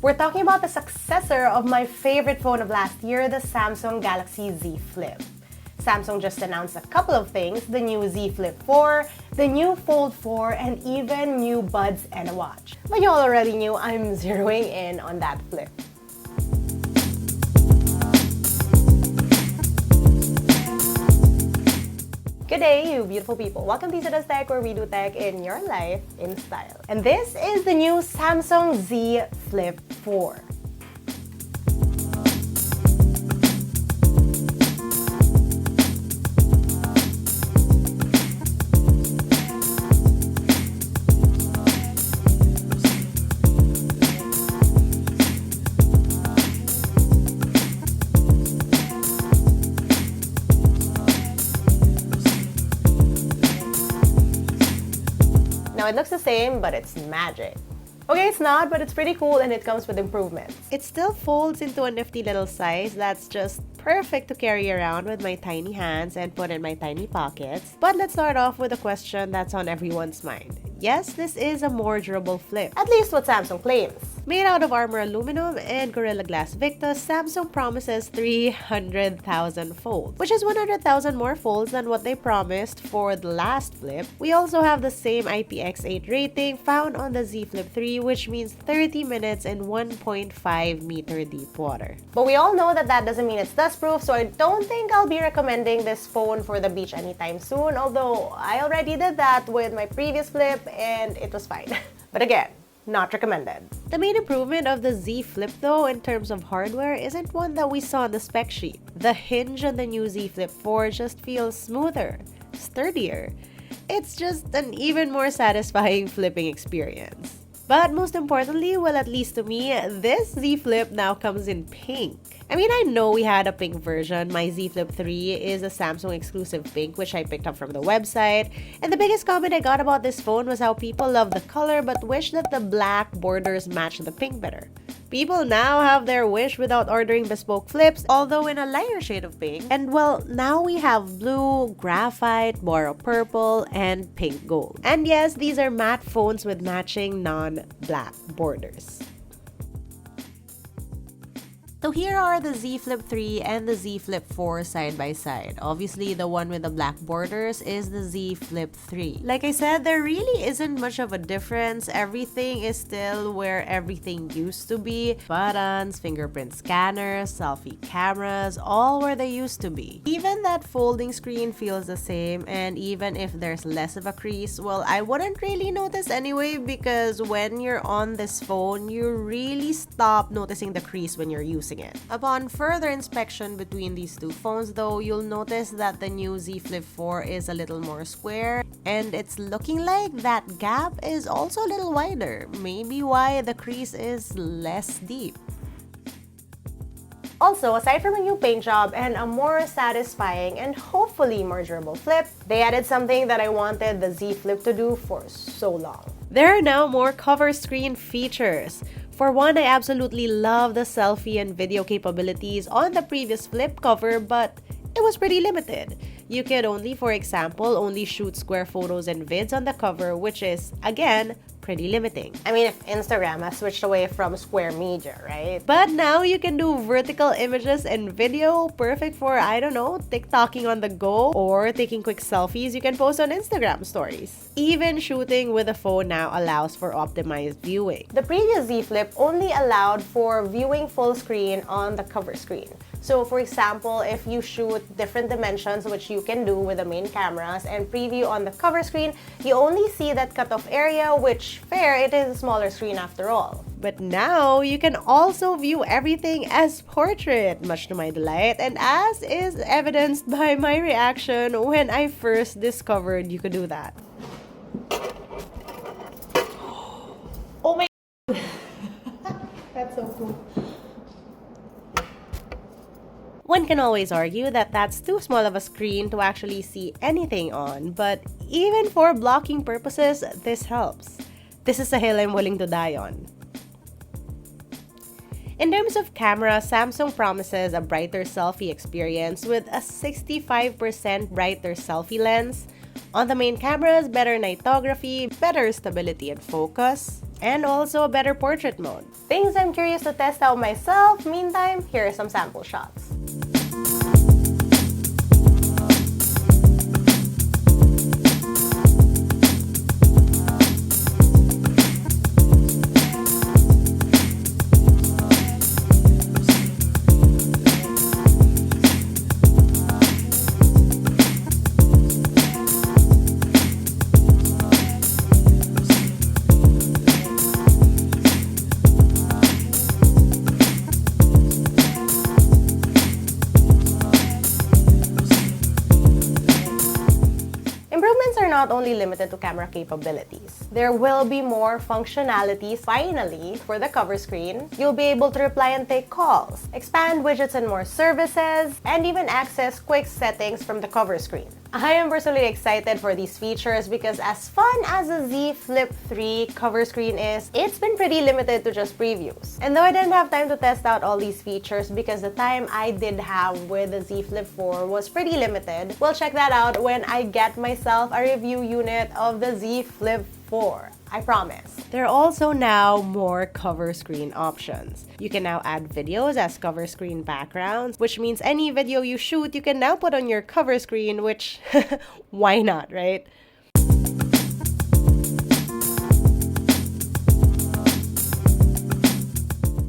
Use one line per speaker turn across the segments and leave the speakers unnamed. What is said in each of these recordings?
We're talking about the successor of my favorite phone of last year, the Samsung Galaxy Z Flip. Samsung just announced a couple of things: the new Z Flip 4, the new Fold 4, and even new buds and a watch. But you all already knew I'm zeroing in on that flip. Good day, you beautiful people. Welcome to LAZADA's Tech, where we do tech in your life in style. And this is the new Samsung Z Flip 4. Now it looks the same, but it's magic. Okay, it's not, but it's pretty cool and it comes with improvements. It still folds into a nifty little size that's just perfect to carry around with my tiny hands and put in my tiny pockets. But let's start off with a question that's on everyone's mind. Yes, this is a more durable flip, at least what Samsung claims. Made out of armor aluminum and Gorilla Glass Victus, Samsung promises 300,000 folds, which is 100,000 more folds than what they promised for the last flip. We also have the same IPX8 rating found on the Z Flip 3, which means 30 minutes in 1.5 meter deep water. But we all know that that doesn't mean it's dustproof, so I don't think I'll be recommending this phone for the beach anytime soon, although I already did that with my previous flip and it was fine. But again, not recommended. The main improvement of the Z Flip though in terms of hardware isn't one that we saw on the spec sheet. The hinge on the new Z Flip 4 just feels smoother, sturdier. It's just an even more satisfying flipping experience. But most importantly, well, at least to me, this Z Flip now comes in pink. I mean, I know we had a pink version. My Z Flip 3 is a Samsung exclusive pink, which I picked up from the website. And the biggest comment I got about this phone was how people love the color but wish that the black borders match the pink better. People now have their wish without ordering bespoke flips, although in a lighter shade of pink. And well, now we have blue, graphite, boro purple, and pink gold. And yes, these are matte phones with matching non-black borders. So here are the Z Flip 3 and the Z Flip 4 side by side. Obviously, the one with the black borders is the Z Flip 3. Like I said, there really isn't much of a difference. Everything is still where everything used to be. Buttons, fingerprint scanners, selfie cameras, all where they used to be. Even that folding screen feels the same, and even if there's less of a crease, well, I wouldn't really notice anyway, because when you're on this phone, you really stop noticing the crease when you're using it. Upon further inspection between these two phones though, you'll notice that the new Z Flip 4 is a little more square, and it's looking like that gap is also a little wider, maybe why the crease is less deep. Also, aside from a new paint job and a more satisfying and hopefully more durable flip, they added something that I wanted the Z Flip to do for so long. There are now more cover screen features. For one, I absolutely love the selfie and video capabilities on the previous flip cover, but it was pretty limited. You could only, for example, only shoot square photos and vids on the cover, which is, again, pretty limiting. I mean, if Instagram has switched away from square media, right? But now you can do vertical images and video, perfect for, I don't know, TikToking on the go or taking quick selfies you can post on Instagram stories. Even shooting with a phone now allows for optimized viewing. The previous Z Flip only allowed for viewing full screen on the cover screen. So for example, if you shoot different dimensions, which you can do with the main cameras, and preview on the cover screen, you only see that cutoff area, which fair, it is a smaller screen after all. But now you can also view everything as portrait, much to my delight, and as is evidenced by my reaction when I first discovered you could do that. Oh my God. That's so cool. One can always argue that that's too small of a screen to actually see anything on, but even for blocking purposes, this helps. This is a hill I'm willing to die on. In terms of camera, Samsung promises a brighter selfie experience with a 65% brighter selfie lens. On the main cameras, better nightography, better stability and focus. and also a better portrait mode. Things I'm curious to test out myself. Meantime, here are some sample shots. Improvements are not only limited to camera capabilities. There will be more functionalities. Finally, for the cover screen, you'll be able to reply and take calls, expand widgets and more services, and even access quick settings from the cover screen. I am personally excited for these features because as fun as the Z Flip 3 cover screen is, it's been pretty limited to just previews. And though I didn't have time to test out all these features because the time I did have with the Z Flip 4 was pretty limited, we'll check that out when I get myself a review unit of the Z Flip 4. I promise. There are also now more cover screen options. You can now add videos as cover screen backgrounds, which means any video you shoot, you can now put on your cover screen, which, why not, right?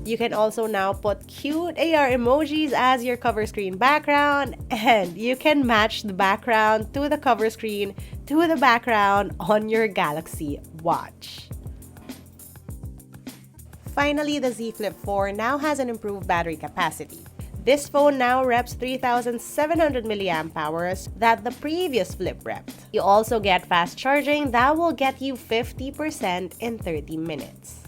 You can also now put cute AR emojis as your cover screen background, and you can match the background to the cover screen to the background on your Galaxy Watch. Finally, the Z Flip 4 now has an improved battery capacity. This phone now reps 3,700 mAh that the previous Flip repped. You also get fast charging that will get you 50% in 30 minutes.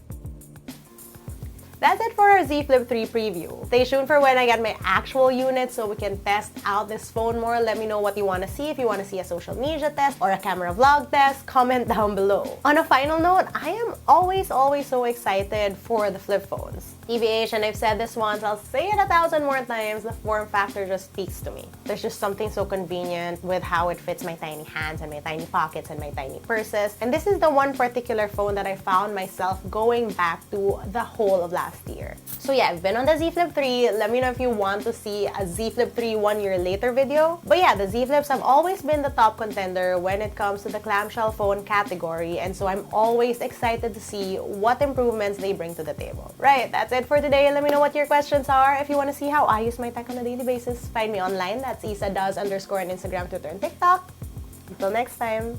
That's it for our Z Flip 3 preview. Stay tuned for when I get my actual unit so we can test out this phone more. Let me know what you want to see. If you want to see a social media test or a camera vlog test, comment down below. On a final note, I am always so excited for the flip phones. TBH, and I've said this once, I'll say it 1,000 more times, the form factor just speaks to me. There's just something so convenient with how it fits my tiny hands and my tiny pockets and my tiny purses. And this is the one particular phone that I found myself going back to the whole of last year. So yeah, I've been on the Z Flip 3. Let me know if you want to see a Z Flip 3 1 year later video. But yeah, the Z Flips have always been the top contender when it comes to the clamshell phone category. And so I'm always excited to see what improvements they bring to the table. Right, that's it for today. Let me know what your questions are. If you want to see how I use my tech on a daily basis, find me online. That's isadoes_ on Instagram, Twitter, and TikTok. Until next time.